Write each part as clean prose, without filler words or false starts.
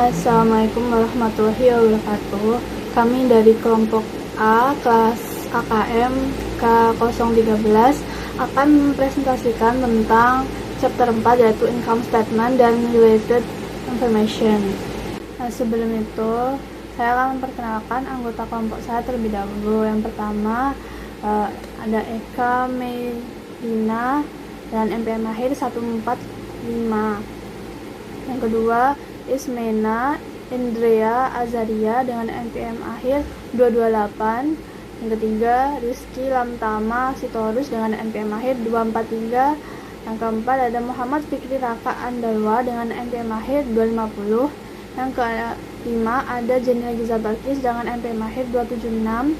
Assalamualaikum warahmatullahi wabarakatuh. Kami dari kelompok A, kelas AKM K013 akan mempresentasikan tentang chapter 4 yaitu income statement dan related information. Sebelum itu, saya akan memperkenalkan anggota kelompok saya terlebih dahulu. Yang pertama ada Eka Medina dan NPM akhir 145. Yang kedua Ismena Indrea Azaria dengan NPM akhir 228. Yang ketiga Rizky Lamtama Sitorus dengan NPM akhir 243. Yang keempat ada Muhammad Fikri Raka Andalwa dengan NPM akhir 250. Yang kelima ada Jenny Giza Balkis dengan NPM akhir 276.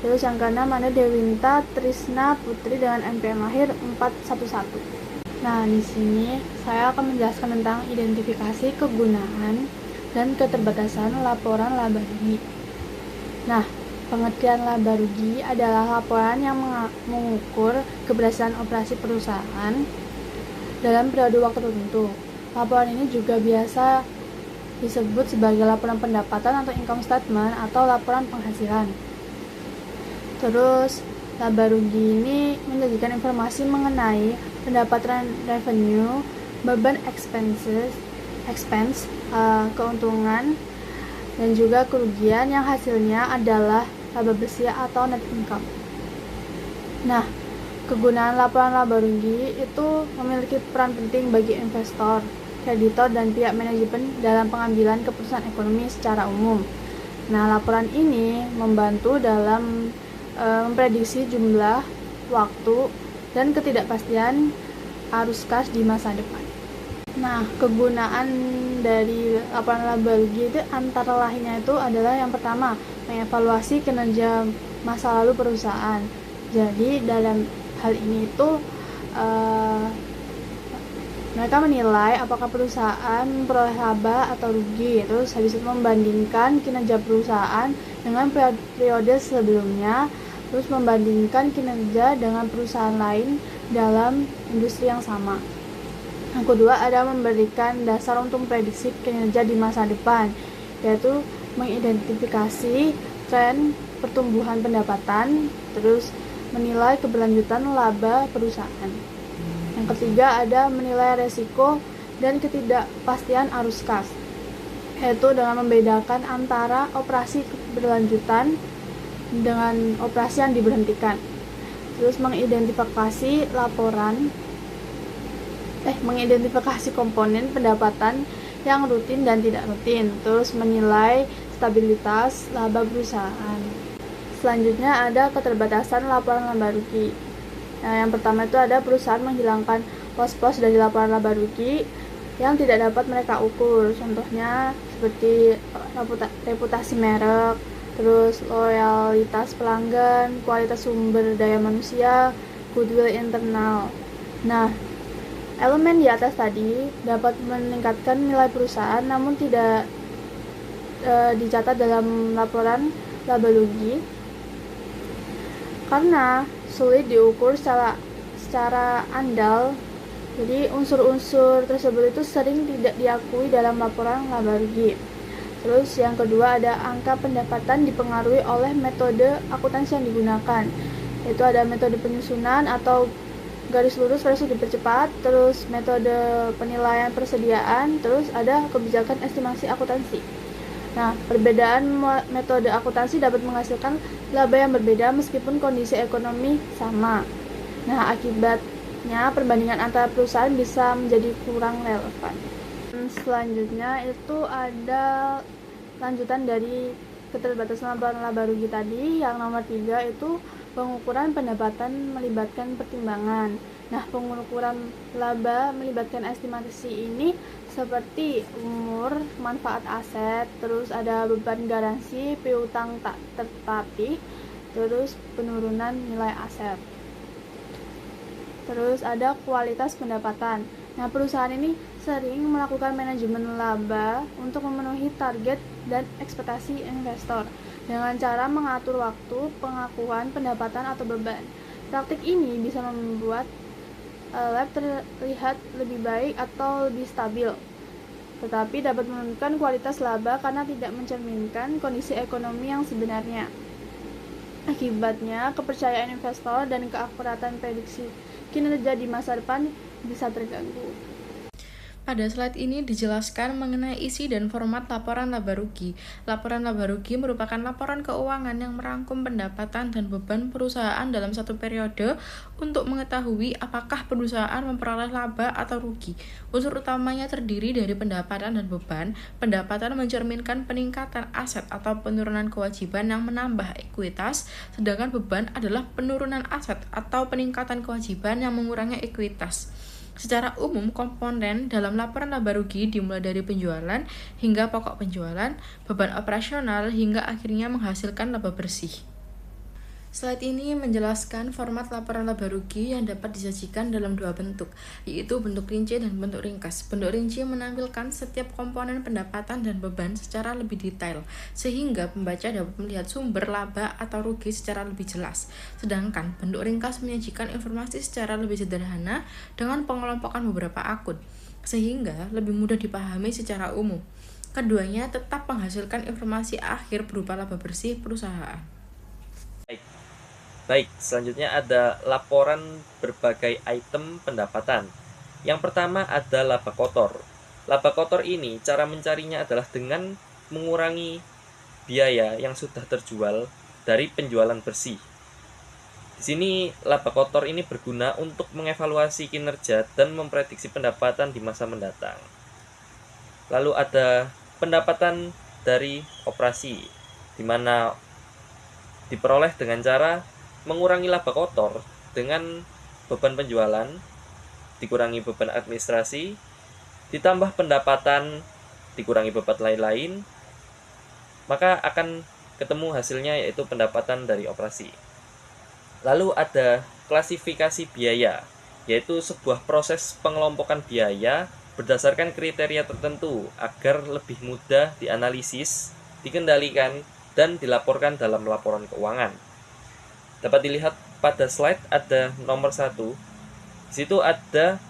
Terus yang keenam ada Dewinta Trisna Putri dengan NPM akhir 411. Nah, di sini saya akan menjelaskan tentang identifikasi, kegunaan, dan keterbatasan laporan laba rugi. Nah, pengertian laba rugi adalah laporan yang mengukur keberhasilan operasi perusahaan dalam periode waktu tertentu. Laporan ini juga biasa disebut sebagai laporan pendapatan atau income statement atau laporan penghasilan. Terus, laba rugi ini menjadikan informasi mengenai pendapatan revenue, beban expense, keuntungan, dan juga kerugian yang hasilnya adalah laba bersih atau net income. Nah, kegunaan laporan laba rugi itu memiliki peran penting bagi investor, kreditor, dan pihak manajemen dalam pengambilan keputusan ekonomi secara umum. Nah, laporan ini membantu dalam memprediksi jumlah, waktu, dan ketidakpastian arus kas di masa depan. Nah, kegunaan dari laporan laba rugi itu antara lainnya itu adalah yang pertama, mengevaluasi kinerja masa lalu perusahaan. Jadi dalam hal ini itu mereka menilai apakah perusahaan memperoleh laba atau rugi, terus habis itu membandingkan kinerja perusahaan dengan periode sebelumnya, terus membandingkan kinerja dengan perusahaan lain dalam industri yang sama. Yang kedua ada memberikan dasar untuk memprediksi kinerja di masa depan, yaitu mengidentifikasi tren pertumbuhan pendapatan, terus menilai keberlanjutan laba perusahaan. Yang ketiga ada menilai resiko dan ketidakpastian arus kas, yaitu dengan membedakan antara operasi berlanjutan dengan operasi yang diberhentikan. Terus mengidentifikasi komponen pendapatan yang rutin dan tidak rutin. Terus menilai stabilitas laba perusahaan. Selanjutnya ada keterbatasan laporan laba rugi. Nah, yang pertama itu ada perusahaan menghilangkan pos-pos dari laporan laba rugi yang tidak dapat mereka ukur. Contohnya seperti reputasi merek, terus loyalitas pelanggan, kualitas sumber daya manusia, goodwill internal. Nah, elemen di atas tadi dapat meningkatkan nilai perusahaan namun tidak dicatat dalam laporan laba rugi karena sulit diukur secara andal. Jadi unsur-unsur tersebut itu sering tidak diakui dalam laporan laba rugi. Terus yang kedua ada angka pendapatan dipengaruhi oleh metode akuntansi yang digunakan, yaitu ada metode penyusunan atau garis lurus versus dipercepat, terus metode penilaian persediaan, terus ada kebijakan estimasi akuntansi. Nah, perbedaan metode akuntansi dapat menghasilkan laba yang berbeda meskipun kondisi ekonomi sama. Nah, akibatnya perbandingan antara perusahaan bisa menjadi kurang relevan. Selanjutnya itu ada lanjutan dari keterbatasan laporan laba rugi tadi. Yang nomor 3 itu pengukuran pendapatan melibatkan pertimbangan. Nah, pengukuran laba melibatkan estimasi ini seperti umur, manfaat aset, terus ada beban garansi, piutang tak tertatih, terus penurunan nilai aset. Terus ada kualitas pendapatan. Nah, perusahaan ini sering melakukan manajemen laba untuk memenuhi target dan ekspektasi investor dengan cara mengatur waktu pengakuan pendapatan atau beban. Praktik ini bisa membuat lab terlihat lebih baik atau lebih stabil. tetapi dapat menurunkan kualitas laba karena tidak mencerminkan kondisi ekonomi yang sebenarnya. Akibatnya, kepercayaan investor dan keakuratan prediksi kinerja di masa depan bisa terganggu. Pada slide ini dijelaskan mengenai isi dan format laporan laba rugi. Laporan laba rugi merupakan laporan keuangan yang merangkum pendapatan dan beban perusahaan dalam satu periode untuk mengetahui apakah perusahaan memperoleh laba atau rugi. Unsur utamanya terdiri dari pendapatan dan beban. Pendapatan mencerminkan peningkatan aset atau penurunan kewajiban yang menambah ekuitas, sedangkan beban adalah penurunan aset atau peningkatan kewajiban yang mengurangi ekuitas. Secara umum, komponen dalam laporan laba rugi dimulai dari penjualan hingga pokok penjualan, beban operasional, hingga akhirnya menghasilkan laba bersih. Slide ini menjelaskan format laporan laba rugi yang dapat disajikan dalam dua bentuk, yaitu bentuk rinci dan bentuk ringkas. Bentuk rinci menampilkan setiap komponen pendapatan dan beban secara lebih detail, sehingga pembaca dapat melihat sumber laba atau rugi secara lebih jelas. Sedangkan bentuk ringkas menyajikan informasi secara lebih sederhana dengan pengelompokan beberapa akun, sehingga lebih mudah dipahami secara umum. Keduanya tetap menghasilkan informasi akhir berupa laba bersih perusahaan. Baik, selanjutnya ada laporan berbagai item pendapatan. Yang pertama ada laba kotor. Laba kotor ini cara mencarinya adalah dengan mengurangi biaya yang sudah terjual dari penjualan bersih. Di sini laba kotor ini berguna untuk mengevaluasi kinerja dan memprediksi pendapatan di masa mendatang. Lalu ada pendapatan dari operasi, di mana diperoleh dengan cara mengurangi laba kotor dengan beban penjualan, dikurangi beban administrasi, ditambah pendapatan, dikurangi beban lain-lain, maka akan ketemu hasilnya yaitu pendapatan dari operasi. Lalu ada klasifikasi biaya, yaitu sebuah proses pengelompokan biaya berdasarkan kriteria tertentu agar lebih mudah dianalisis, dikendalikan, dan dilaporkan dalam laporan keuangan. Dapat dilihat pada slide ada nomor 1. Di situ ada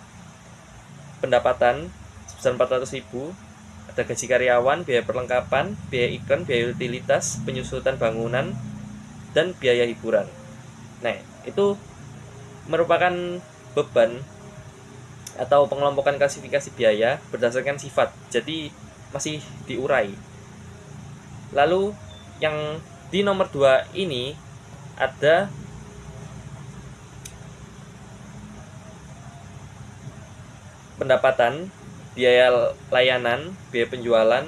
pendapatan sebesar 400.000, ada gaji karyawan, biaya perlengkapan, biaya iklan, biaya utilitas, penyusutan bangunan, dan biaya hiburan. Nah, itu merupakan beban atau pengelompokan klasifikasi biaya berdasarkan sifat, jadi masih diurai. Lalu yang di nomor 2 ini ada pendapatan, biaya layanan, biaya penjualan,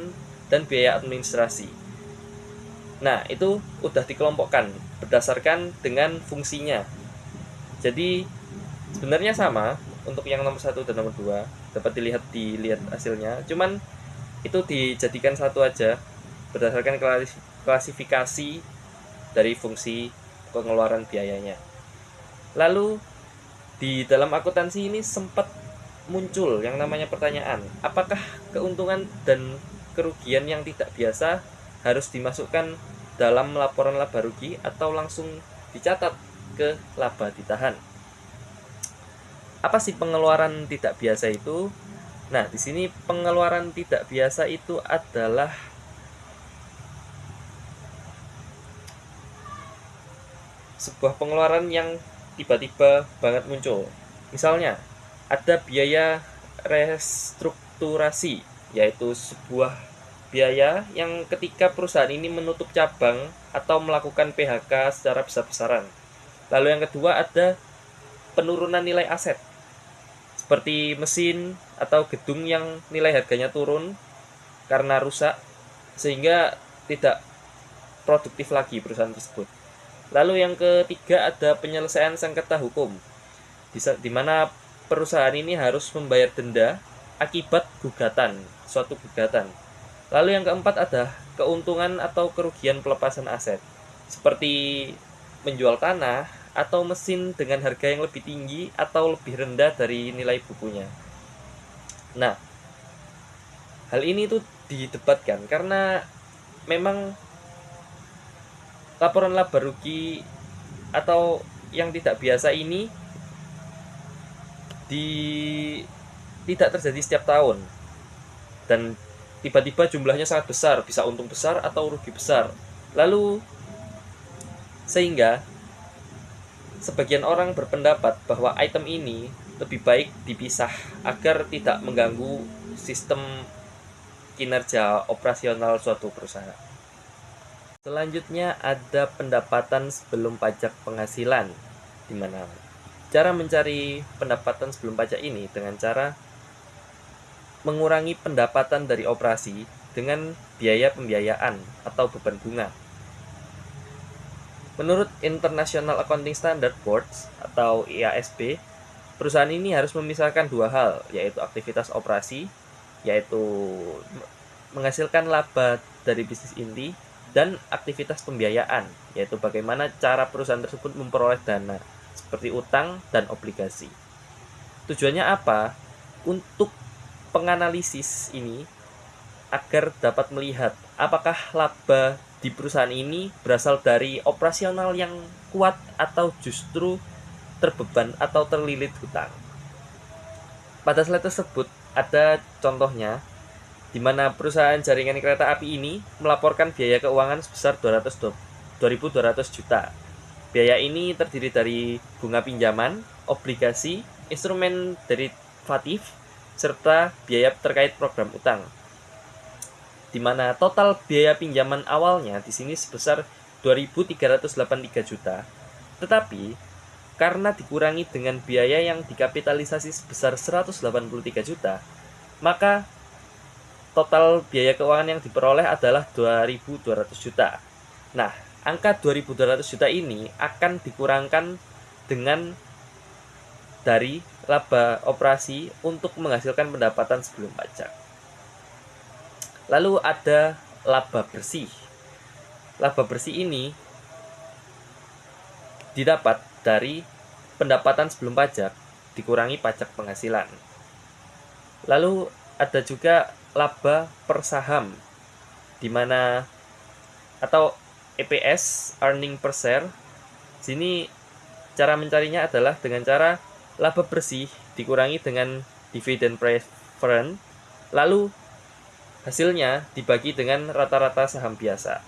dan biaya administrasi. Nah, itu udah dikelompokkan berdasarkan dengan fungsinya. Jadi sebenarnya sama untuk yang nomor 1 dan nomor 2, dapat dilihat hasilnya. Cuman itu dijadikan satu aja berdasarkan klasifikasi dari fungsi pengeluaran biayanya. Lalu di dalam akuntansi ini sempat muncul yang namanya pertanyaan, apakah keuntungan dan kerugian yang tidak biasa harus dimasukkan dalam laporan laba rugi atau langsung dicatat ke laba ditahan? Apa sih pengeluaran tidak biasa itu? Nah, di sini pengeluaran tidak biasa itu adalah sebuah pengeluaran yang tiba-tiba banget muncul. Misalnya, ada biaya restrukturasi, yaitu sebuah biaya yang ketika perusahaan ini menutup cabang atau melakukan PHK secara besar-besaran. Lalu yang kedua ada penurunan nilai aset, seperti mesin atau gedung yang nilai harganya turun karena rusak, sehingga tidak produktif lagi perusahaan tersebut. Lalu yang ketiga ada penyelesaian sengketa hukum, di mana perusahaan ini harus membayar denda akibat suatu gugatan. Lalu yang keempat ada keuntungan atau kerugian pelepasan aset, seperti menjual tanah atau mesin dengan harga yang lebih tinggi atau lebih rendah dari nilai bukunya. Nah, hal ini tuh didebatkan karena memang laporan laba rugi atau yang tidak biasa ini tidak terjadi setiap tahun. dan tiba-tiba jumlahnya sangat besar, bisa untung besar atau rugi besar. Lalu sehingga sebagian orang berpendapat bahwa item ini lebih baik dipisah agar tidak mengganggu sistem kinerja operasional suatu perusahaan. Selanjutnya ada pendapatan sebelum pajak penghasilan, di mana cara mencari pendapatan sebelum pajak ini dengan cara mengurangi pendapatan dari operasi dengan biaya pembiayaan atau beban bunga. Menurut International Accounting Standard Board atau IASB, perusahaan ini harus memisahkan dua hal, yaitu aktivitas operasi, yaitu menghasilkan laba dari bisnis inti, dan aktivitas pembiayaan, yaitu bagaimana cara perusahaan tersebut memperoleh dana, seperti utang dan obligasi. Tujuannya apa? Untuk penganalisis ini agar dapat melihat apakah laba di perusahaan ini berasal dari operasional yang kuat atau justru terbeban atau terlilit hutang. Pada slide tersebut ada contohnya di mana perusahaan jaringan kereta api ini melaporkan biaya keuangan sebesar 2.200 juta. Biaya ini terdiri dari bunga pinjaman, obligasi, instrumen derivatif, serta biaya terkait program utang. Di mana total biaya pinjaman awalnya di sini sebesar 2.383 juta. Tetapi karena dikurangi dengan biaya yang dikapitalisasi sebesar 183 juta, maka total biaya keuangan yang diperoleh adalah 2.200 juta. Nah, angka 2.200 juta ini akan dikurangkan dengan dari laba operasi untuk menghasilkan pendapatan sebelum pajak. Lalu ada laba bersih. Laba bersih ini didapat dari pendapatan sebelum pajak dikurangi pajak penghasilan. Lalu ada juga laba per saham, di mana atau EPS, earning per share. Sini cara mencarinya adalah dengan cara laba bersih dikurangi dengan dividend preference, lalu hasilnya dibagi dengan rata-rata saham biasa.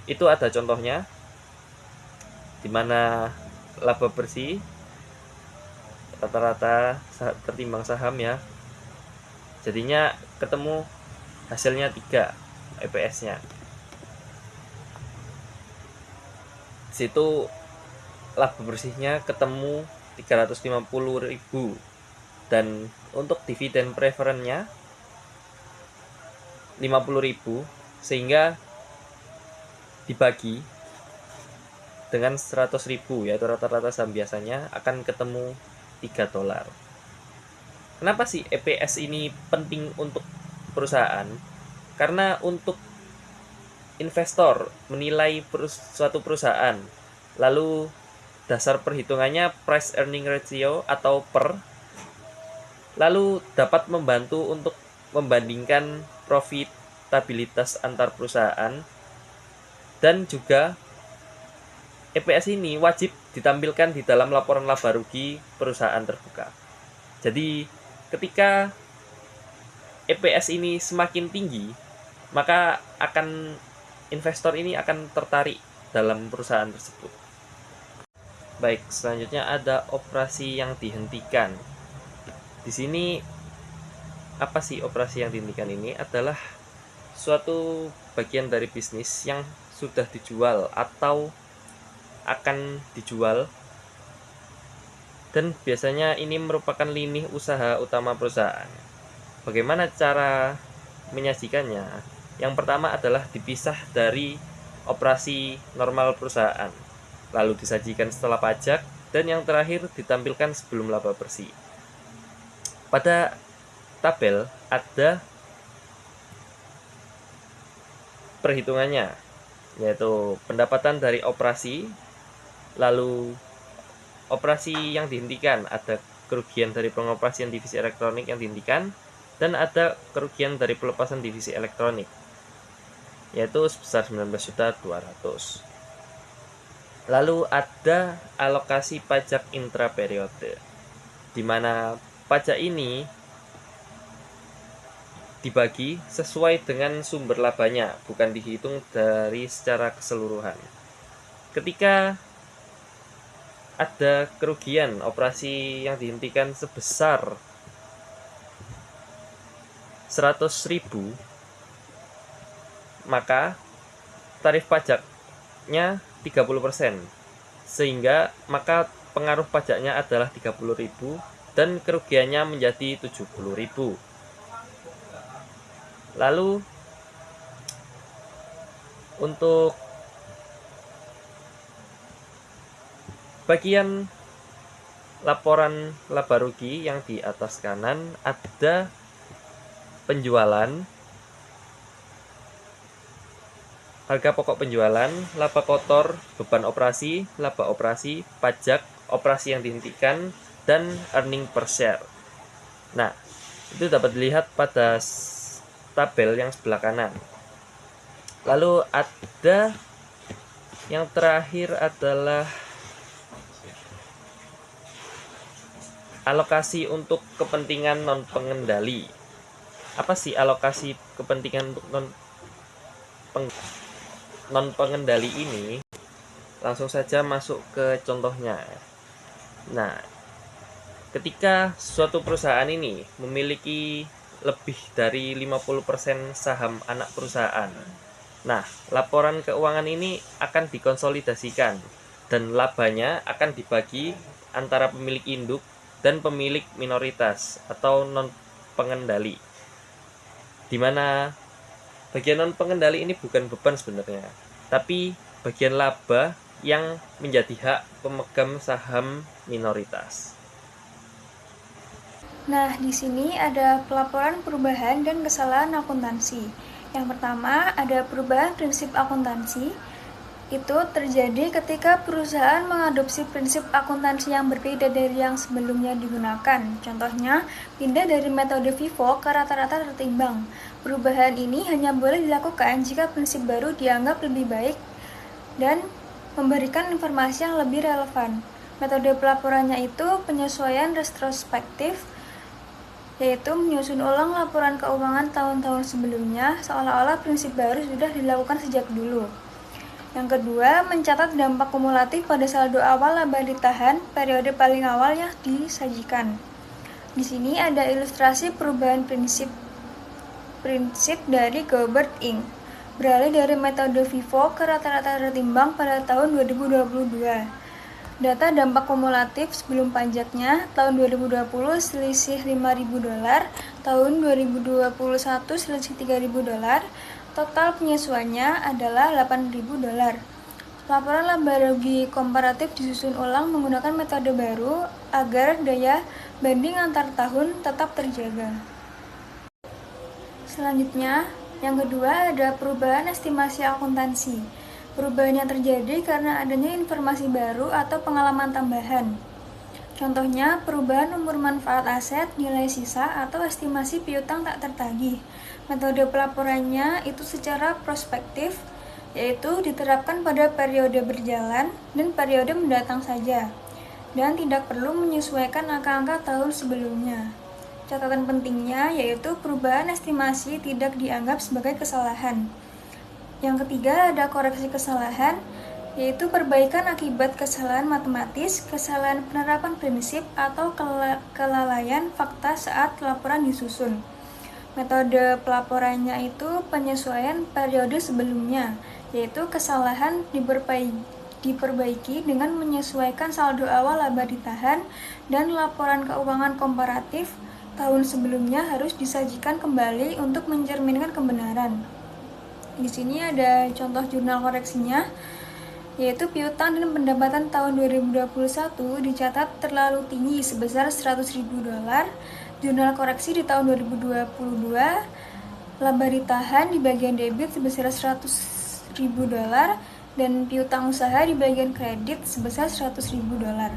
Itu ada contohnya, di mana laba bersih rata-rata tertimbang saham ya. Jadinya ketemu hasilnya 3 EPS-nya. Situ laba bersihnya ketemu 350.000, dan untuk dividen preferennya 50.000, sehingga dibagi dengan 100.000, yaitu rata-rata saham biasanya akan ketemu $3. Kenapa sih EPS ini penting untuk perusahaan? Karena untuk investor menilai suatu perusahaan, lalu dasar perhitungannya price earning ratio atau PER, lalu dapat membantu untuk membandingkan profitabilitas antar perusahaan, dan juga EPS ini wajib ditampilkan di dalam laporan laba rugi perusahaan terbuka. Jadi ketika EPS ini semakin tinggi, maka investor ini akan tertarik dalam perusahaan tersebut. Baik, selanjutnya ada operasi yang dihentikan. Di sini apa sih operasi yang dihentikan ini? Adalah suatu bagian dari bisnis yang sudah dijual atau akan dijual, dan biasanya ini merupakan lini usaha utama perusahaan. Bagaimana cara menyajikannya? Yang pertama adalah dipisah dari operasi normal perusahaan, lalu disajikan setelah pajak, dan yang terakhir ditampilkan sebelum laba bersih. Pada tabel ada perhitungannya, yaitu pendapatan dari operasi, lalu operasi yang dihentikan, ada kerugian dari pengoperasian divisi elektronik yang dihentikan, dan ada kerugian dari pelepasan divisi elektronik, yaitu sebesar 19.200.000. Lalu ada alokasi pajak intraperiode, di mana pajak ini dibagi sesuai dengan sumber labanya, bukan dihitung dari secara keseluruhan. Ketika ada kerugian operasi yang dihentikan sebesar 100.000, maka tarif pajaknya 30%, sehingga maka pengaruh pajaknya adalah 30.000 dan kerugiannya menjadi 70.000. Lalu untuk bagian laporan laba rugi yang di atas kanan ada penjualan, harga pokok penjualan, laba kotor, beban operasi, laba operasi, pajak, operasi yang dihentikan, dan earning per share. Nah, itu dapat dilihat pada tabel yang sebelah kanan. Lalu ada yang terakhir adalah alokasi untuk kepentingan non pengendali. Apa sih alokasi kepentingan untuk non pengendali ini? Langsung saja masuk ke contohnya. Nah, ketika suatu perusahaan ini memiliki lebih dari 50% saham anak perusahaan, nah, laporan keuangan ini akan dikonsolidasikan dan labanya akan dibagi antara pemilik induk dan pemilik minoritas atau non pengendali, di mana bagian non pengendali ini bukan beban sebenarnya, tapi bagian laba yang menjadi hak pemegang saham minoritas. Nah, di sini ada pelaporan perubahan dan kesalahan akuntansi. Yang pertama, ada perubahan prinsip akuntansi. Itu terjadi ketika perusahaan mengadopsi prinsip akuntansi yang berbeda dari yang sebelumnya digunakan. Contohnya, pindah dari metode FIFO ke rata-rata tertimbang. Perubahan ini hanya boleh dilakukan jika prinsip baru dianggap lebih baik dan memberikan informasi yang lebih relevan. Metode pelaporannya itu penyesuaian retrospektif, yaitu menyusun ulang laporan keuangan tahun-tahun sebelumnya seolah-olah prinsip baru sudah dilakukan sejak dulu. Yang kedua, mencatat dampak kumulatif pada saldo awal laba ditahan periode paling awal yang disajikan. Di sini ada ilustrasi perubahan prinsip dari Gilbert Inc. beralih dari metode FIFO ke rata-rata tertimbang pada tahun 2022. Data dampak kumulatif sebelum pajaknya tahun 2020 selisih $5.000, tahun 2021 selisih $3.000. Total penyesuaiannya adalah $8.000. Laporan laba rugi komparatif disusun ulang menggunakan metode baru agar daya banding antar tahun tetap terjaga. Selanjutnya, yang kedua ada perubahan estimasi akuntansi. Perubahan yang terjadi karena adanya informasi baru atau pengalaman tambahan. Contohnya, perubahan umur manfaat aset, nilai sisa, atau estimasi piutang tak tertagih. Metode pelaporannya itu secara prospektif, yaitu diterapkan pada periode berjalan dan periode mendatang saja, dan tidak perlu menyesuaikan angka-angka tahun sebelumnya. Catatan pentingnya yaitu perubahan estimasi tidak dianggap sebagai kesalahan. Yang ketiga ada koreksi kesalahan, yaitu perbaikan akibat kesalahan matematis, kesalahan penerapan prinsip, atau kelalaian fakta saat laporan disusun. Metode pelaporannya itu penyesuaian periode sebelumnya, yaitu kesalahan diperbaiki dengan menyesuaikan saldo awal laba ditahan dan laporan keuangan komparatif tahun sebelumnya harus disajikan kembali untuk mencerminkan kebenaran. Di sini ada contoh jurnal koreksinya, yaitu piutang dan pendapatan tahun 2021 dicatat terlalu tinggi sebesar $100.000. Jurnal koreksi di tahun 2022, laba ditahan di bagian debit sebesar $100.000 dan piutang usaha di bagian kredit sebesar $100.000.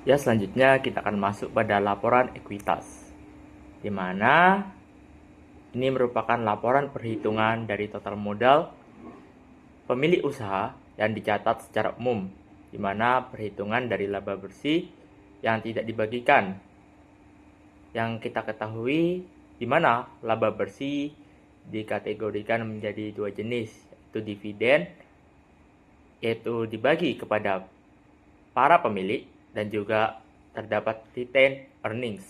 Ya, selanjutnya kita akan masuk pada laporan ekuitas, di mana ini merupakan laporan perhitungan dari total modal pemilik usaha yang dicatat secara umum, di mana perhitungan dari laba bersih yang tidak dibagikan. Yang kita ketahui di mana laba bersih dikategorikan menjadi dua jenis, yaitu dividen, yaitu dibagi kepada para pemilik, dan juga terdapat retained earnings,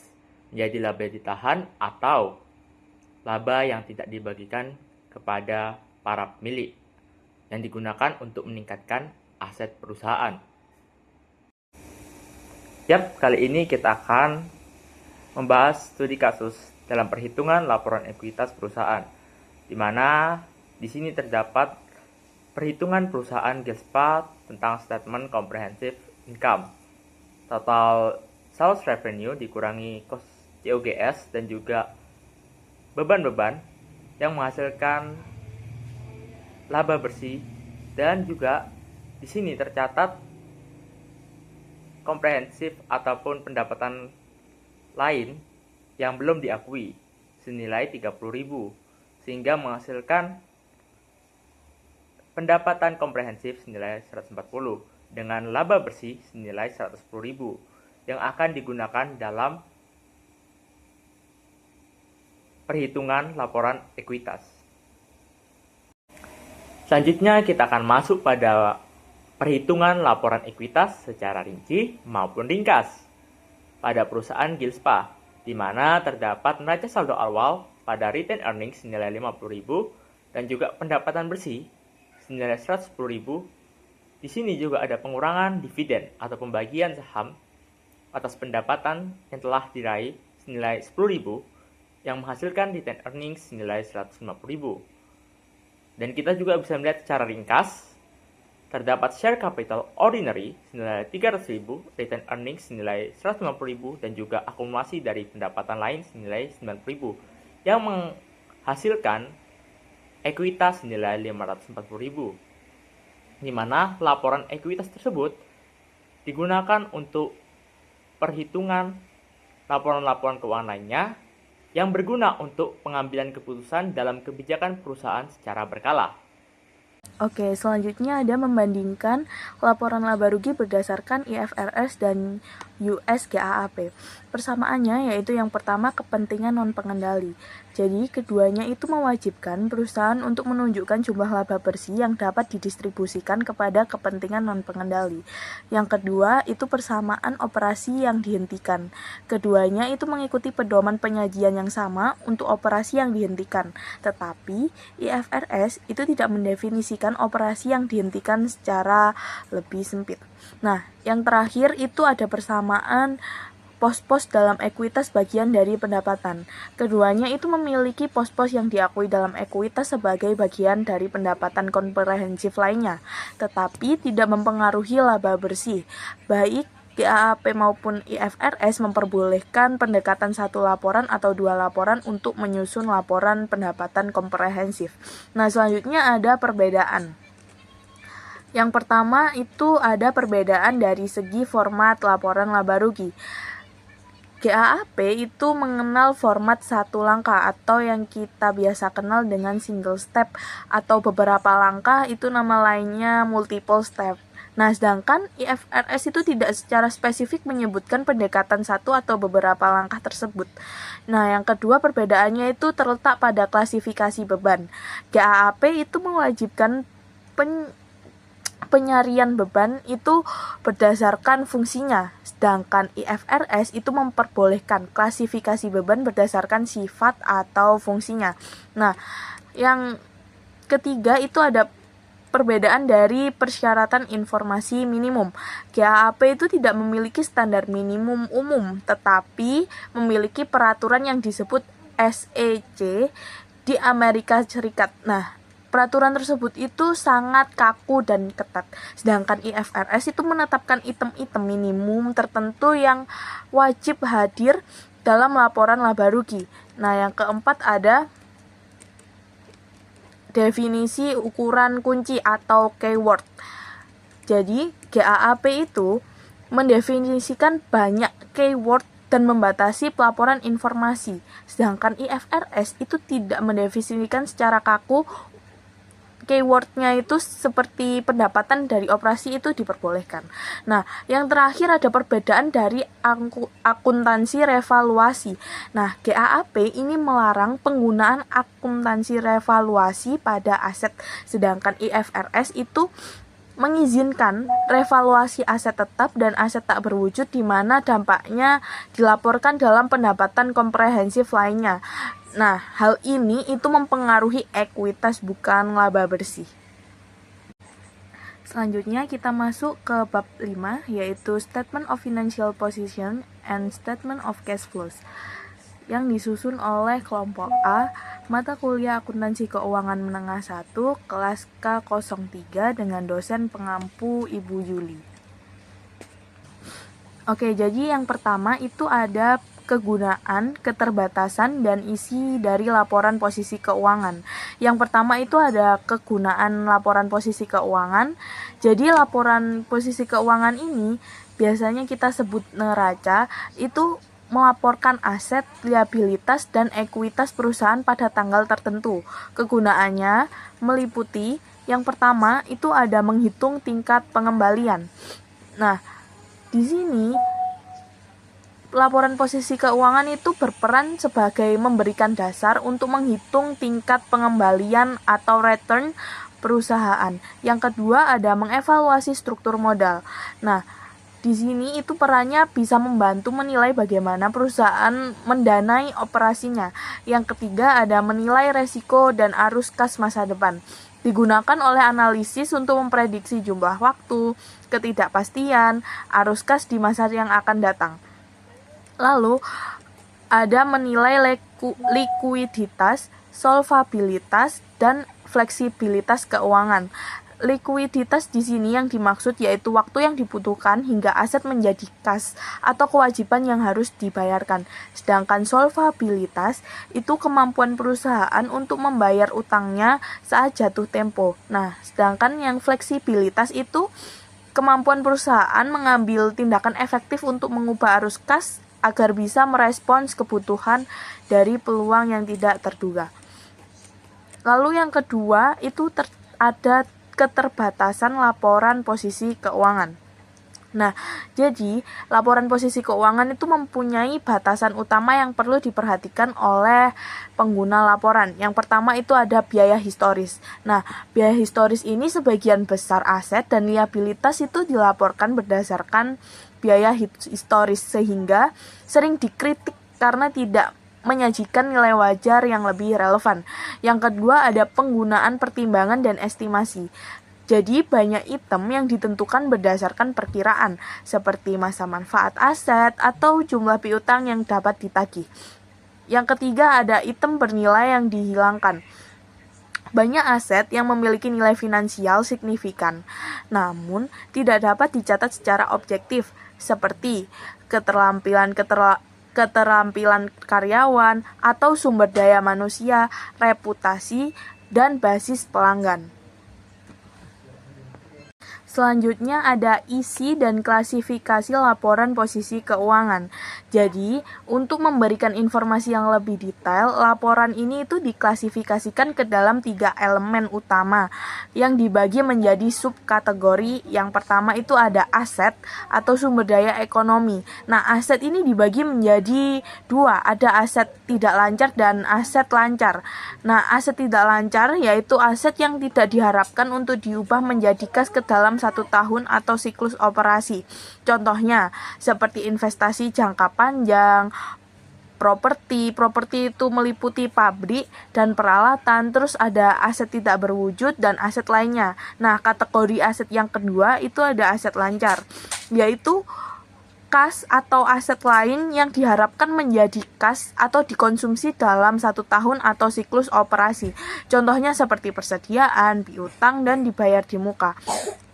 menjadi laba ditahan atau laba yang tidak dibagikan kepada para pemilik, yang digunakan untuk meningkatkan aset perusahaan. Kali ini kita akan membahas studi kasus dalam perhitungan laporan ekuitas perusahaan, di mana di sini terdapat perhitungan perusahaan GILSPA tentang statement comprehensive income, total sales revenue dikurangi cost COGS dan juga beban-beban yang menghasilkan laba bersih, dan juga di sini tercatat komprehensif ataupun pendapatan lain yang belum diakui senilai 30.000, sehingga menghasilkan pendapatan komprehensif senilai 140 dengan laba bersih senilai 110.000 yang akan digunakan dalam perhitungan laporan ekuitas. Selanjutnya kita akan masuk pada perhitungan laporan ekuitas secara rinci maupun ringkas pada perusahaan GILSPA, di mana terdapat neraca saldo awal pada retained earnings senilai 50.000 dan juga pendapatan bersih senilai 110.000. Di sini juga ada pengurangan dividen atau pembagian saham atas pendapatan yang telah diraih senilai 10.000 yang menghasilkan retained earnings senilai 150.000. Dan kita juga bisa melihat secara ringkas terdapat share capital ordinary senilai 300.000, retained earnings senilai 150.000, dan juga akumulasi dari pendapatan lain senilai 90.000 yang menghasilkan ekuitas senilai 540.000, di mana laporan ekuitas tersebut digunakan untuk perhitungan laporan-laporan keuangan lainnya yang berguna untuk pengambilan keputusan dalam kebijakan perusahaan secara berkala. Oke, selanjutnya ada membandingkan laporan laba rugi berdasarkan IFRS dan US GAAP. Persamaannya yaitu yang pertama kepentingan non-pengendali. Jadi keduanya itu mewajibkan perusahaan untuk menunjukkan jumlah laba bersih yang dapat didistribusikan kepada kepentingan non-pengendali. Yang kedua itu persamaan operasi yang dihentikan. Keduanya itu mengikuti pedoman penyajian yang sama untuk operasi yang dihentikan. Tetapi IFRS itu tidak mendefinisikan operasi yang dihentikan secara lebih sempit. Nah, yang terakhir itu ada persamaan pos-pos dalam ekuitas bagian dari pendapatan. Keduanya itu memiliki pos-pos yang diakui dalam ekuitas sebagai bagian dari pendapatan komprehensif lainnya, tetapi tidak mempengaruhi laba bersih. Baik GAAP maupun IFRS memperbolehkan pendekatan satu laporan atau dua laporan untuk menyusun laporan pendapatan komprehensif. Nah, selanjutnya ada perbedaan. Yang pertama itu ada perbedaan dari segi format laporan laba rugi. GAAP itu mengenal format satu langkah atau yang kita biasa kenal dengan single step, atau beberapa langkah itu nama lainnya multiple step. Nah, sedangkan IFRS itu tidak secara spesifik menyebutkan pendekatan satu atau beberapa langkah tersebut. Nah, yang kedua perbedaannya itu terletak pada klasifikasi beban. GAAP itu mewajibkan penyarian beban itu berdasarkan fungsinya, sedangkan IFRS itu memperbolehkan klasifikasi beban berdasarkan sifat atau fungsinya. Nah, yang ketiga itu ada perbedaan dari persyaratan informasi minimum. GAAP itu tidak memiliki standar minimum umum, tetapi memiliki peraturan yang disebut SEC di Amerika Serikat. Nah, peraturan tersebut itu sangat kaku dan ketat. Sedangkan IFRS itu menetapkan item-item minimum tertentu yang wajib hadir dalam laporan laba rugi. Nah, yang keempat ada definisi ukuran kunci atau keyword. Jadi, GAAP itu mendefinisikan banyak keyword dan membatasi pelaporan informasi. Sedangkan IFRS itu tidak mendefinisikan secara kaku keywordnya itu seperti pendapatan dari operasi itu diperbolehkan. Nah, yang terakhir ada perbedaan dari akuntansi revaluasi. Nah, GAAP ini melarang penggunaan akuntansi revaluasi pada aset, sedangkan IFRS itu mengizinkan revaluasi aset tetap dan aset tak berwujud di mana dampaknya dilaporkan dalam pendapatan komprehensif lainnya. Nah, hal ini itu mempengaruhi ekuitas bukan laba bersih. Selanjutnya kita masuk ke bab 5 yaitu Statement of Financial Position and Statement of Cash Flows yang disusun oleh kelompok A, mata kuliah akuntansi keuangan menengah 1, kelas K03 dengan dosen pengampu Ibu Yuli. Oke, jadi yang pertama itu ada kegunaan, keterbatasan, dan isi dari laporan posisi keuangan. Yang pertama itu ada kegunaan laporan posisi keuangan. Jadi laporan posisi keuangan ini biasanya kita sebut neraca, itu melaporkan aset, liabilitas, dan ekuitas perusahaan pada tanggal tertentu. Kegunaannya meliputi yang pertama itu ada menghitung tingkat pengembalian. Nah, di sini laporan posisi keuangan itu berperan sebagai memberikan dasar untuk menghitung tingkat pengembalian atau return perusahaan. Yang kedua ada mengevaluasi struktur modal. Nah, di sini itu perannya bisa membantu menilai bagaimana perusahaan mendanai operasinya. Yang ketiga ada menilai resiko dan arus kas masa depan. Digunakan oleh analisis untuk memprediksi jumlah waktu, ketidakpastian, arus kas di masa yang akan datang. Lalu ada menilai likuiditas, solvabilitas, dan fleksibilitas keuangan. Likuiditas di sini yang dimaksud yaitu waktu yang dibutuhkan hingga aset menjadi kas atau kewajiban yang harus dibayarkan. Sedangkan solvabilitas itu kemampuan perusahaan untuk membayar utangnya saat jatuh tempo. Nah, sedangkan yang fleksibilitas itu kemampuan perusahaan mengambil tindakan efektif untuk mengubah arus kas agar bisa merespons kebutuhan dari peluang yang tidak terduga. Lalu yang kedua itu ada keterbatasan laporan posisi keuangan. Nah, jadi laporan posisi keuangan itu mempunyai batasan utama yang perlu diperhatikan oleh pengguna laporan. Yang pertama itu ada biaya historis. Nah, biaya historis ini sebagian besar aset dan liabilitas itu dilaporkan berdasarkan biaya historis sehingga sering dikritik karena tidak menyajikan nilai wajar yang lebih relevan. Yang kedua ada penggunaan pertimbangan dan estimasi. Jadi banyak item yang ditentukan berdasarkan perkiraan, seperti masa manfaat aset atau jumlah piutang yang dapat ditagih. Yang ketiga ada item bernilai yang dihilangkan. Banyak aset yang memiliki nilai finansial signifikan, namun tidak dapat dicatat secara objektif, seperti keterampilan karyawan atau sumber daya manusia, reputasi, dan basis pelanggan. Selanjutnya ada isi dan klasifikasi laporan posisi keuangan. Jadi, untuk memberikan informasi yang lebih detail, laporan ini itu diklasifikasikan ke dalam 3 elemen utama yang dibagi menjadi subkategori. Yang pertama itu ada aset atau sumber daya ekonomi. Nah, aset ini dibagi menjadi 2, ada aset tidak lancar dan aset lancar. Nah, aset tidak lancar yaitu aset yang tidak diharapkan untuk diubah menjadi kas ke dalam 1 tahun atau siklus operasi. Contohnya seperti investasi jangka panjang, properti itu meliputi pabrik dan peralatan, terus ada aset tidak berwujud dan aset lainnya. Nah, kategori aset yang kedua itu ada aset lancar, yaitu kas atau aset lain yang diharapkan menjadi kas atau dikonsumsi dalam 1 tahun atau siklus operasi. Contohnya seperti persediaan, piutang, dan dibayar di muka.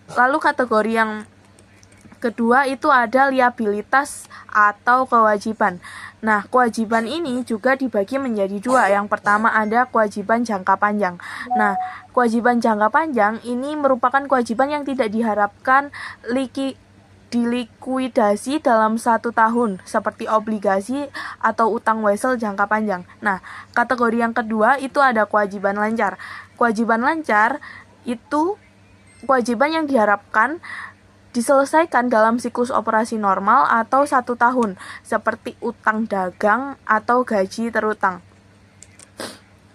Lalu kategori yang kedua itu ada liabilitas atau kewajiban. Nah, kewajiban ini juga dibagi menjadi 2. Yang pertama ada kewajiban jangka panjang. Nah, kewajiban jangka panjang ini merupakan kewajiban yang tidak diharapkan dilikuidasi dalam 1 tahun, seperti obligasi atau utang wesel jangka panjang. Nah, kategori yang kedua itu ada kewajiban lancar. Kewajiban lancar itu kewajiban yang diharapkan diselesaikan dalam siklus operasi normal atau 1 tahun, seperti utang dagang atau gaji terutang.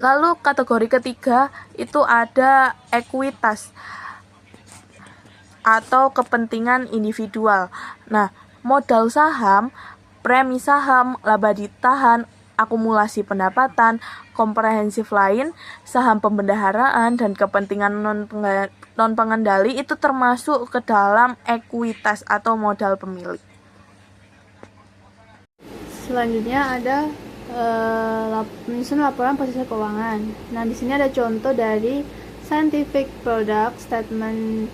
Lalu kategori ketiga itu ada ekuitas atau kepentingan individual. Nah, modal saham, premi saham, laba ditahan, akumulasi pendapatan, komprehensif lain, saham pembendaharaan, dan kepentingan non-pengendali itu termasuk ke dalam ekuitas atau modal pemilik. Selanjutnya ada menyusun laporan posisi keuangan. Nah, di sini ada contoh dari Scientific Product Statement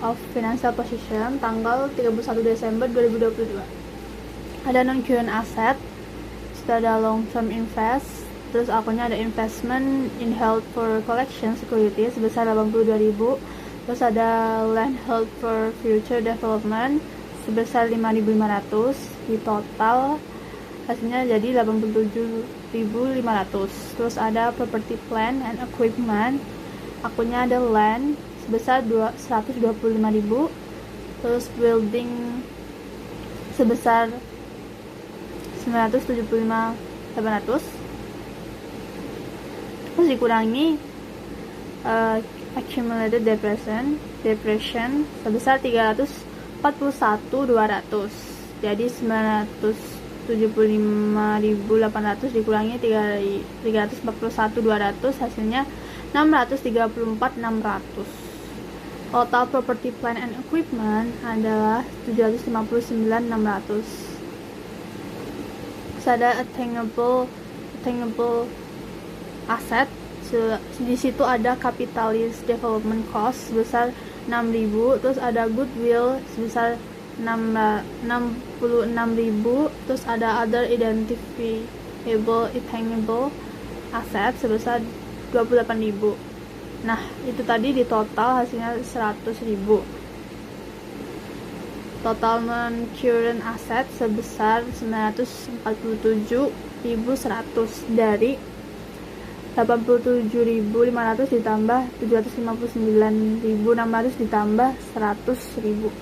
of Financial Position tanggal 31 Desember 2022. Ada non-current asset, ada long term invest, terus akunnya ada investment in held for collection security sebesar 82.000, terus ada land held for future development sebesar 5.500, di total hasilnya jadi 87.500. Terus ada property plant and equipment, akunnya ada land sebesar 125.000, terus building sebesar 975.800, terus dikurangi accumulated depreciation sebesar 341.200, jadi 975.800 dikurangi 341.200 hasilnya 634.600. Total property plant and equipment adalah 759.600. Terus ada attainable asset, di situ ada capitalist development cost sebesar 6.000, terus ada goodwill sebesar 66.000, terus ada other identifiable attainable asset sebesar 28.000. Nah, itu tadi di total hasilnya 100.000. Total non-current asset sebesar 947.100 dari 87.500 ditambah 759.600 ditambah 100.000.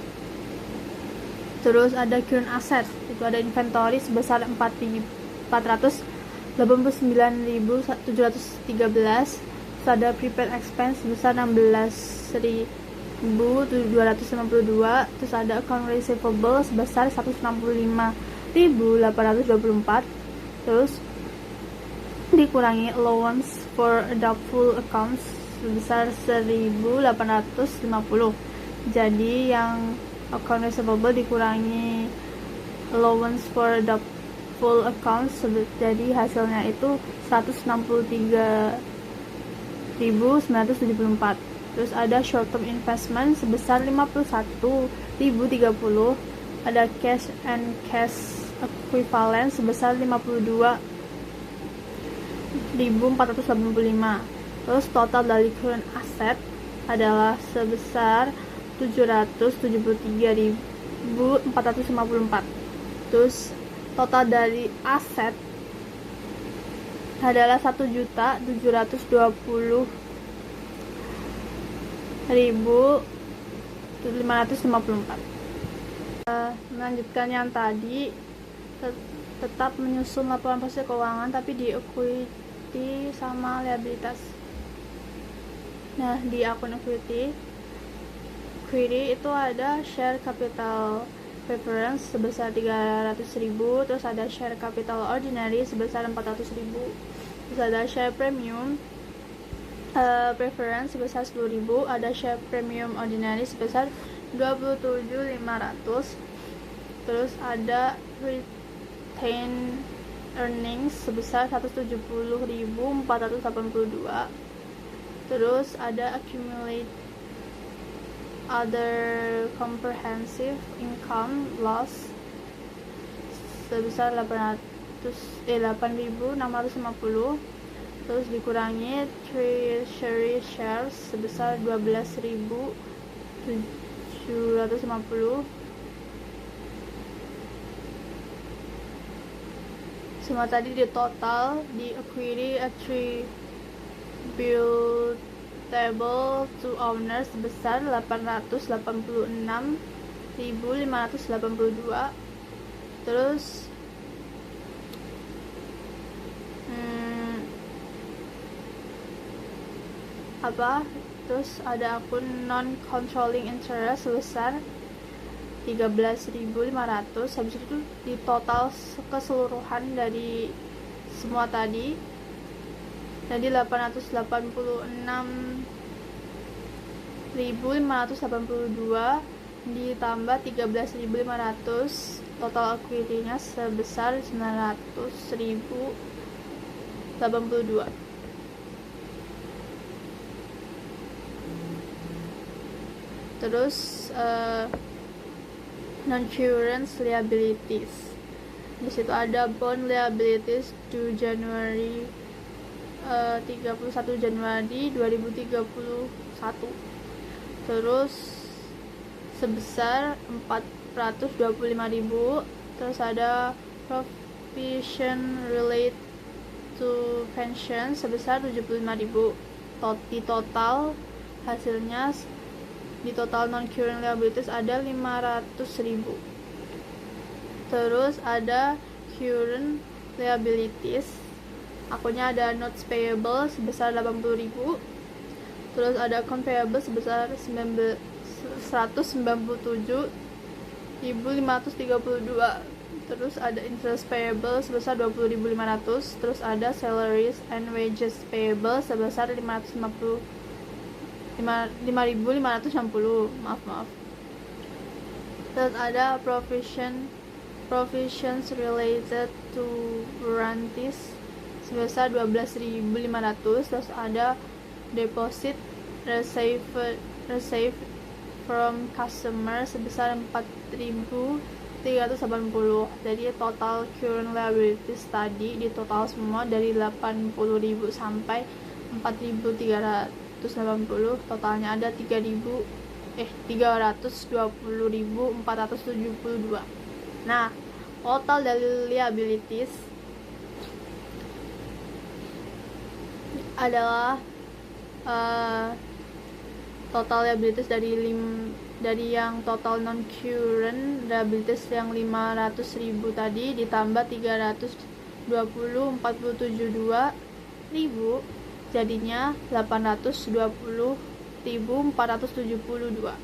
Terus ada current asset, itu ada inventory sebesar 489.713. Terus ada prepaid expense sebesar 16.252. Terus ada account receivable sebesar 165.824. Terus dikurangi allowance for doubtful accounts sebesar 1.850. Jadi yang account receivable dikurangi allowance for doubtful accounts, jadi hasilnya itu 163.974. Terus ada short term investment sebesar 51.030. Ada cash and cash equivalent sebesar 52.485. Terus total dari current asset adalah sebesar 773.454. Terus total dari aset adalah 1.720.554. Melanjutkan yang tadi, tetap menyusun laporan posisi keuangan tapi di equity sama liabilitas. Nah, di akun equity itu ada share capital preference sebesar 300.000, terus ada share capital ordinary sebesar 400.000, terus ada share premium preference sebesar 10.000, ada share premium ordinary sebesar 27.500, terus ada retained earnings sebesar 170.482, terus ada accumulate other comprehensive income loss sebesar 8.650, terus dikurangi treasury shares sebesar 12.750. Semua tadi di total di equity attributable to owner sebesar 886.582. Terus terus ada akun non-controlling interest sebesar 13.500. Habis itu di total keseluruhan dari semua tadi jadi 886.582 ditambah 13.500, total equity-nya sebesar 900.082. Terus non-current liabilities. Di situ ada bond liabilities to January 31 Januari 2031. Terus sebesar 425.000. Terus ada provision relate to pension sebesar 75.000. Di total hasilnya di total non-current liabilities ada 500.000. Terus ada current liabilities, akunnya ada notes payable sebesar 80.000. Terus ada account payable sebesar 197.532. Terus ada interest payable sebesar 20.500. Terus ada salaries and wages payable sebesar 5.560. Maaf. Terus ada provisions related to warranties sebesar 12.500. Terus ada deposit received from customer sebesar 4.380. Jadi total current liabilities tadi di total semua dari 80.000 sampai 4.380, totalnya ada 320.472. Nah, total dari liabilities adalah total liabilities dari yang total non current liabilities yang 500.000 tadi ditambah 320.472.000 jadinya 820.472.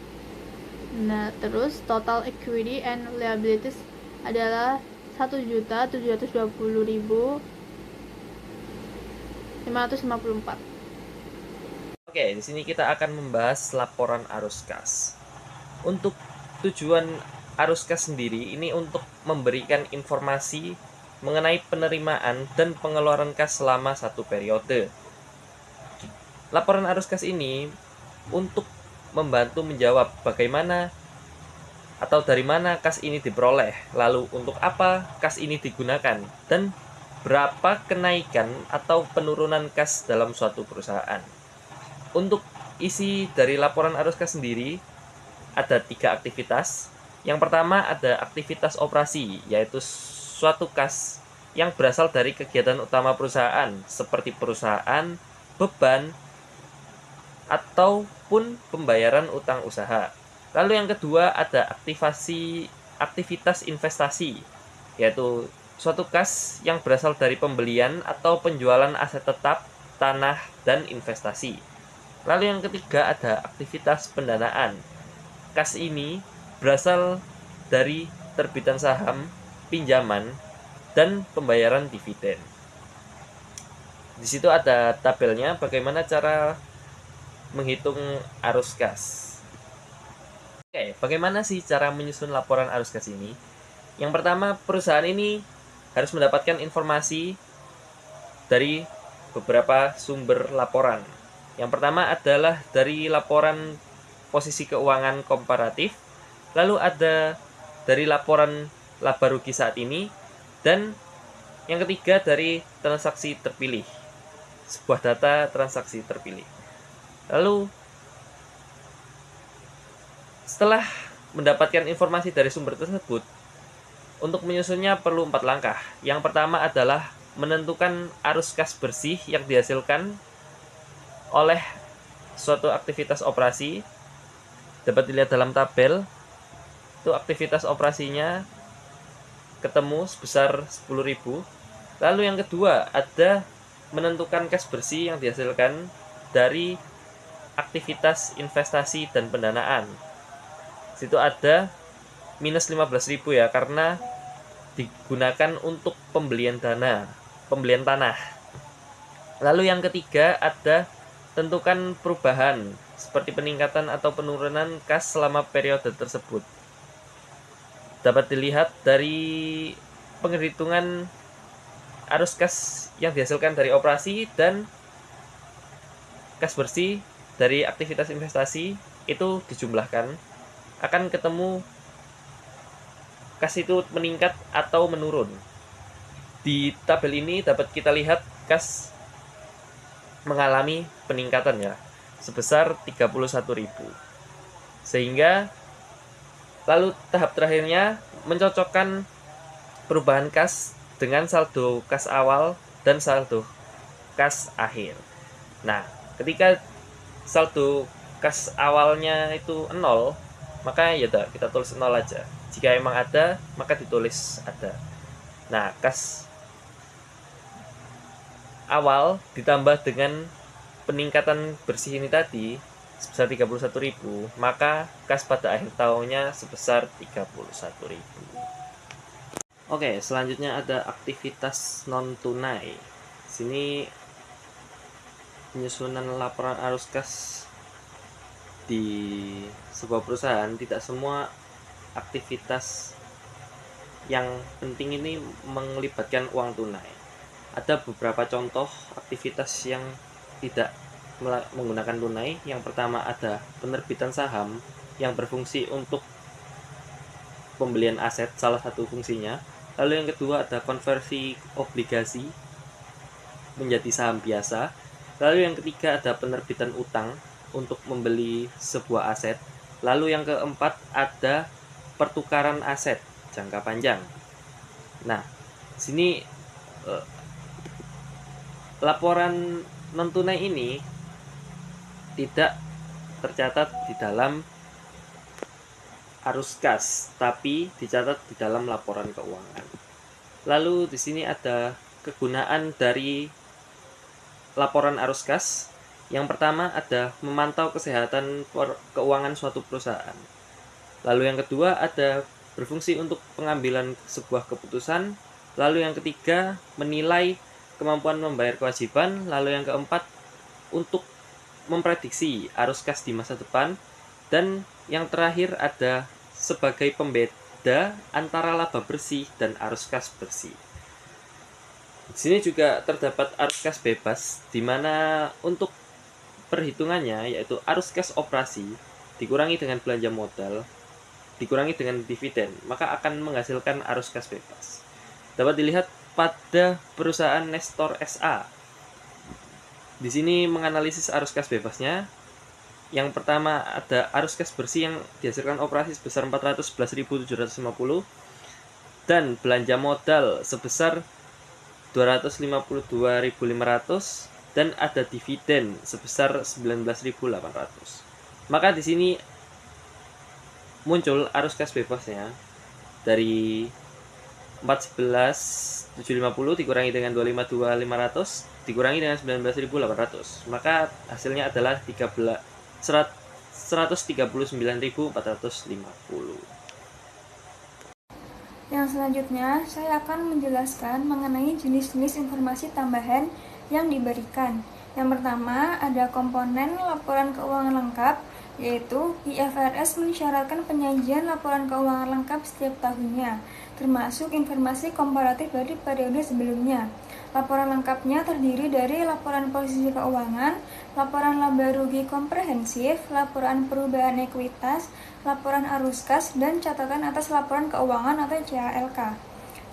Nah, terus total equity and liabilities adalah 1.720.554. Oke, di sini kita akan membahas laporan arus kas. Untuk tujuan arus kas sendiri ini untuk memberikan informasi mengenai penerimaan dan pengeluaran kas selama satu periode. Laporan arus kas ini untuk membantu menjawab bagaimana atau dari mana kas ini diperoleh, lalu untuk apa kas ini digunakan, dan berapa kenaikan atau penurunan kas dalam suatu perusahaan. Untuk isi dari laporan arus kas sendiri ada 3 aktivitas. Yang pertama ada aktivitas operasi, yaitu suatu kas yang berasal dari kegiatan utama perusahaan seperti perusahaan, beban, ataupun pembayaran utang usaha. Lalu yang kedua ada aktivitas investasi, yaitu suatu kas yang berasal dari pembelian atau penjualan aset tetap, tanah, dan investasi. Lalu yang ketiga ada aktivitas pendanaan. Kas ini berasal dari terbitan saham, pinjaman, dan pembayaran dividen. Di situ ada tabelnya bagaimana cara menghitung arus kas. Oke, bagaimana sih cara menyusun laporan arus kas ini? Yang pertama, perusahaan ini harus mendapatkan informasi dari beberapa sumber laporan. Yang pertama adalah dari laporan posisi keuangan komparatif, lalu ada dari laporan laba rugi saat ini, dan yang ketiga dari transaksi terpilih, sebuah data transaksi terpilih. Lalu setelah mendapatkan informasi dari sumber tersebut, untuk menyusunnya perlu 4 langkah. Yang pertama adalah menentukan arus kas bersih yang dihasilkan oleh suatu aktivitas operasi. Dapat dilihat dalam tabel, itu aktivitas operasinya ketemu sebesar 10.000. Lalu yang kedua ada menentukan kas bersih yang dihasilkan dari aktivitas investasi dan pendanaan. Situ ada minus 15.000 ya, karena digunakan untuk pembelian tanah. Lalu yang ketiga ada tentukan perubahan seperti peningkatan atau penurunan kas selama periode tersebut. Dapat dilihat dari penghitungan arus kas yang dihasilkan dari operasi dan kas bersih dari aktivitas investasi itu dijumlahkan, akan ketemu kas itu meningkat atau menurun. Di tabel ini dapat kita lihat kas mengalami peningkatan ya, sebesar 31.000. Sehingga lalu tahap terakhirnya mencocokkan perubahan kas dengan saldo kas awal dan saldo kas akhir. Nah, ketika saldo kas awalnya itu 0, maka ya kita tulis 0 aja. Jika emang ada, maka ditulis ada. Nah, kas awal ditambah dengan peningkatan bersih ini tadi sebesar 31.000, maka kas pada akhir tahunnya sebesar 31.000. Oke, selanjutnya ada aktivitas non tunai. Sini penyusunan laporan arus kas di sebuah perusahaan, tidak semua aktivitas yang penting ini melibatkan uang tunai. Ada beberapa contoh aktivitas yang tidak menggunakan tunai. Yang pertama ada penerbitan saham yang berfungsi untuk pembelian aset, salah satu fungsinya. Lalu yang kedua ada konversi obligasi menjadi saham biasa. Lalu yang ketiga ada penerbitan utang untuk membeli sebuah aset. Lalu yang keempat ada pertukaran aset jangka panjang. Nah, sini laporan non tunai ini tidak tercatat di dalam arus kas, tapi dicatat di dalam laporan keuangan. Lalu di sini ada kegunaan dari laporan arus kas. Yang pertama ada memantau kesehatan keuangan suatu perusahaan. Lalu yang kedua ada berfungsi untuk pengambilan sebuah keputusan. Lalu yang ketiga menilai kemampuan membayar kewajiban. Lalu yang keempat untuk memprediksi arus kas di masa depan. Dan yang terakhir ada sebagai pembeda antara laba bersih dan arus kas bersih. Di sini juga terdapat arus kas bebas, di mana untuk perhitungannya yaitu arus kas operasi dikurangi dengan belanja modal dikurangi dengan dividen, maka akan menghasilkan arus kas bebas. Dapat dilihat pada perusahaan Nestor SA. Di sini menganalisis arus kas bebasnya. Yang pertama ada arus kas bersih yang dihasilkan operasi sebesar 411.750 dan belanja modal sebesar 252.500 dan ada dividen sebesar 19.800. Maka di sini muncul arus kas bebasnya dari 411.750 dikurangi dengan 252.500 dikurangi dengan 19.800, maka hasilnya adalah 139.450. Yang selanjutnya, saya akan menjelaskan mengenai jenis-jenis informasi tambahan yang diberikan. Yang pertama, ada komponen laporan keuangan lengkap, yaitu IFRS mensyaratkan penyajian laporan keuangan lengkap setiap tahunnya, termasuk informasi komparatif dari periode sebelumnya. Laporan lengkapnya terdiri dari laporan posisi keuangan, laporan laba rugi komprehensif, laporan perubahan ekuitas, laporan arus kas, dan catatan atas laporan keuangan atau CALK.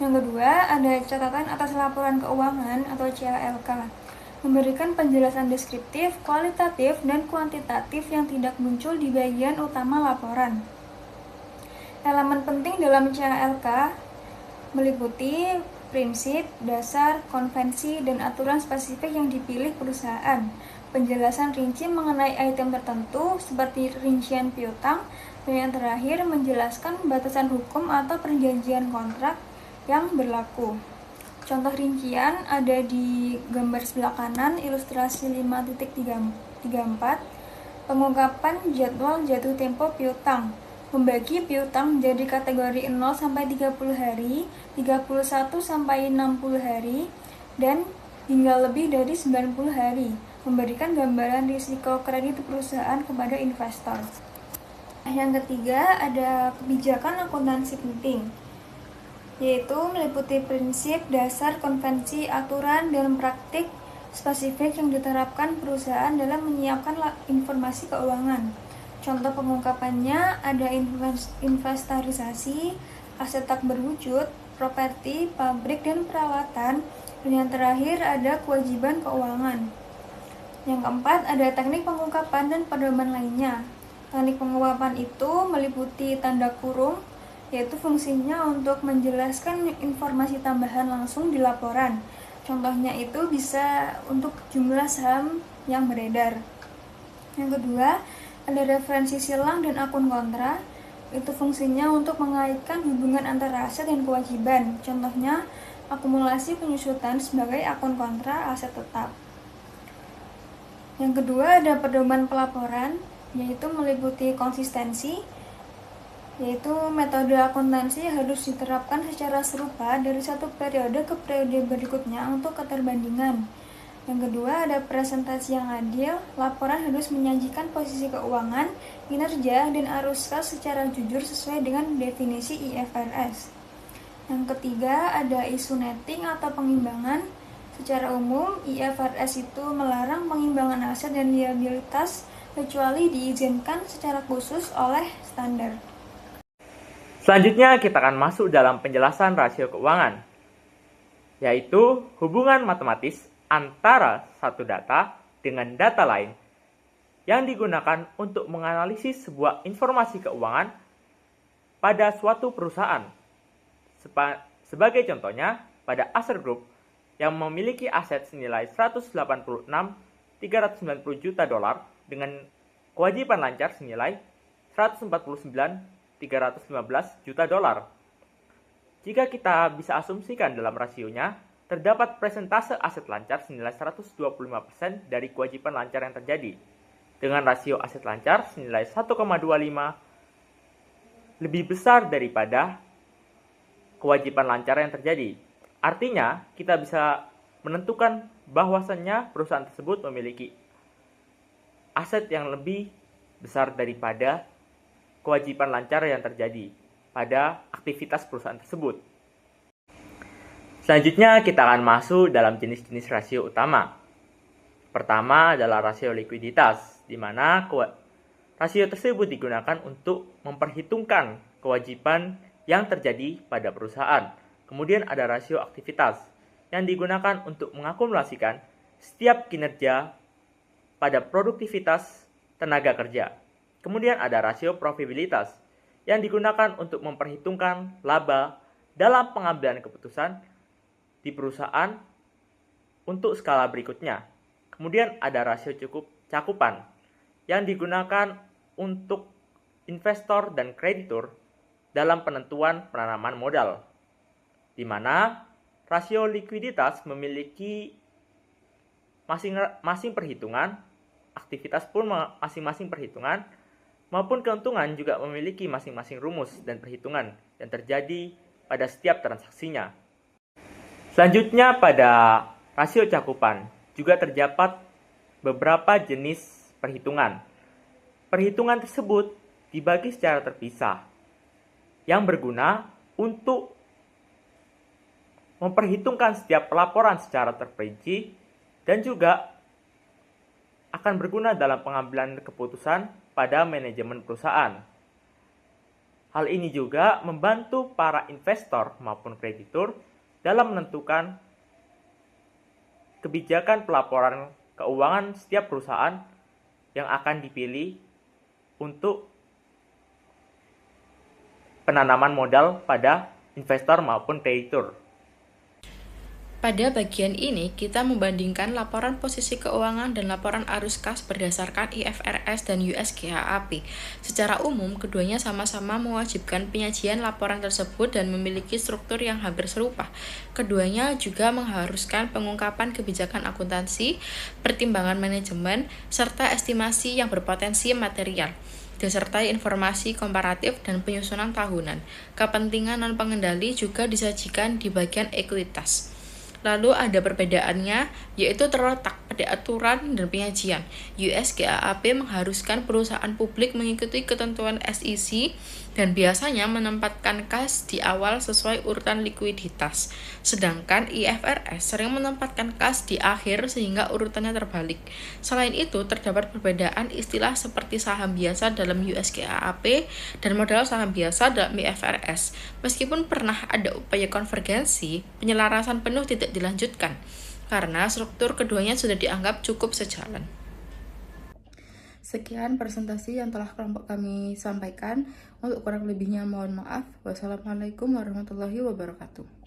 Yang kedua, ada catatan atas laporan keuangan atau CALK. Memberikan penjelasan deskriptif, kualitatif, dan kuantitatif yang tidak muncul di bagian utama laporan. Elemen penting dalam CALK meliputi prinsip, dasar, konvensi, dan aturan spesifik yang dipilih perusahaan. Penjelasan rinci mengenai item tertentu seperti rincian piutang, dan yang terakhir menjelaskan batasan hukum atau perjanjian kontrak yang berlaku. Contoh rincian ada di gambar sebelah kanan, ilustrasi 5.34, pengungkapan jadwal jatuh tempo piutang, membagi piutang menjadi kategori 0 sampai 30 hari, 31 sampai 60 hari, dan hingga lebih dari 90 hari, memberikan gambaran risiko kredit perusahaan kepada investor. Yang ketiga ada kebijakan akuntansi penting, yaitu meliputi prinsip, dasar, konvensi, aturan, dan praktik spesifik yang diterapkan perusahaan dalam menyiapkan informasi keuangan. Contoh pengungkapannya ada inventarisasi, aset tak berwujud, properti, pabrik, dan perawatan, dan yang terakhir ada kewajiban keuangan. Yang keempat ada teknik pengungkapan dan pedoman lainnya. Teknik pengungkapan itu meliputi tanda kurung, yaitu fungsinya untuk menjelaskan informasi tambahan langsung di laporan. Contohnya itu bisa untuk jumlah saham yang beredar. Yang kedua, ada referensi silang dan akun kontra. Itu fungsinya untuk mengaitkan hubungan antara aset dan kewajiban. Contohnya, akumulasi penyusutan sebagai akun kontra aset tetap. Yang kedua, ada pedoman pelaporan, yaitu meliputi konsistensi, yaitu metode akuntansi harus diterapkan secara serupa dari satu periode ke periode berikutnya untuk keterbandingan. Yang kedua ada presentasi yang adil, laporan harus menyajikan posisi keuangan, kinerja, dan arus kas secara jujur sesuai dengan definisi IFRS. Yang ketiga ada isu netting atau pengimbangan. Secara umum, IFRS itu melarang pengimbangan aset dan liabilitas kecuali diizinkan secara khusus oleh standar. Selanjutnya kita akan masuk dalam penjelasan rasio keuangan, yaitu hubungan matematis antara satu data dengan data lain yang digunakan untuk menganalisis sebuah informasi keuangan pada suatu perusahaan. Sebagai contohnya, pada Acer Group yang memiliki aset senilai 186.390 juta dolar dengan kewajiban lancar senilai 149.315 juta dolar. Jika kita bisa asumsikan dalam rasionya, terdapat persentase aset lancar senilai 125% dari kewajiban lancar yang terjadi, dengan rasio aset lancar senilai 1,25 lebih besar daripada kewajiban lancar yang terjadi. Artinya, kita bisa menentukan bahwasannya perusahaan tersebut memiliki aset yang lebih besar daripada kewajiban lancar yang terjadi pada aktivitas perusahaan tersebut. Selanjutnya kita akan masuk dalam jenis-jenis rasio utama. Pertama adalah rasio likuiditas, di mana rasio tersebut digunakan untuk memperhitungkan kewajiban yang terjadi pada perusahaan. Kemudian ada rasio aktivitas, yang digunakan untuk mengakumulasikan setiap kinerja pada produktivitas tenaga kerja. Kemudian ada rasio profitabilitas, yang digunakan untuk memperhitungkan laba dalam pengambilan keputusan di perusahaan untuk skala berikutnya. Kemudian ada rasio cakupan, yang digunakan untuk investor dan kreditur dalam penentuan penanaman modal, di mana rasio likuiditas memiliki masing-masing perhitungan, aktivitas pun masing-masing perhitungan, maupun keuntungan juga memiliki masing-masing rumus dan perhitungan yang terjadi pada setiap transaksinya. Selanjutnya pada rasio cakupan juga terdapat beberapa jenis perhitungan. Perhitungan tersebut dibagi secara terpisah, yang berguna untuk memperhitungkan setiap pelaporan secara terperinci dan juga akan berguna dalam pengambilan keputusan pada manajemen perusahaan. Hal ini juga membantu para investor maupun kreditur dalam menentukan kebijakan pelaporan keuangan setiap perusahaan yang akan dipilih untuk penanaman modal pada investor maupun kreditur. Pada bagian ini, kita membandingkan laporan posisi keuangan dan laporan arus kas berdasarkan IFRS dan US GAAP. Secara umum, keduanya sama-sama mewajibkan penyajian laporan tersebut dan memiliki struktur yang hampir serupa. Keduanya juga mengharuskan pengungkapan kebijakan akuntansi, pertimbangan manajemen, serta estimasi yang berpotensi material, disertai informasi komparatif dan penyusunan tahunan. Kepentingan non-pengendali juga disajikan di bagian ekuitas. Lalu ada perbedaannya, yaitu terletak pada aturan dan penyajian. US GAAP mengharuskan perusahaan publik mengikuti ketentuan SEC dan biasanya menempatkan kas di awal sesuai urutan likuiditas. Sedangkan IFRS sering menempatkan kas di akhir sehingga urutannya terbalik. Selain itu, terdapat perbedaan istilah seperti saham biasa dalam US GAAP dan modal saham biasa dalam IFRS. Meskipun pernah ada upaya konvergensi, penyelarasan penuh tidak dilanjutkan karena struktur keduanya sudah dianggap cukup sejalan. Sekian presentasi yang telah kelompok kami sampaikan. Untuk kurang lebihnya mohon maaf. Wassalamualaikum warahmatullahi wabarakatuh.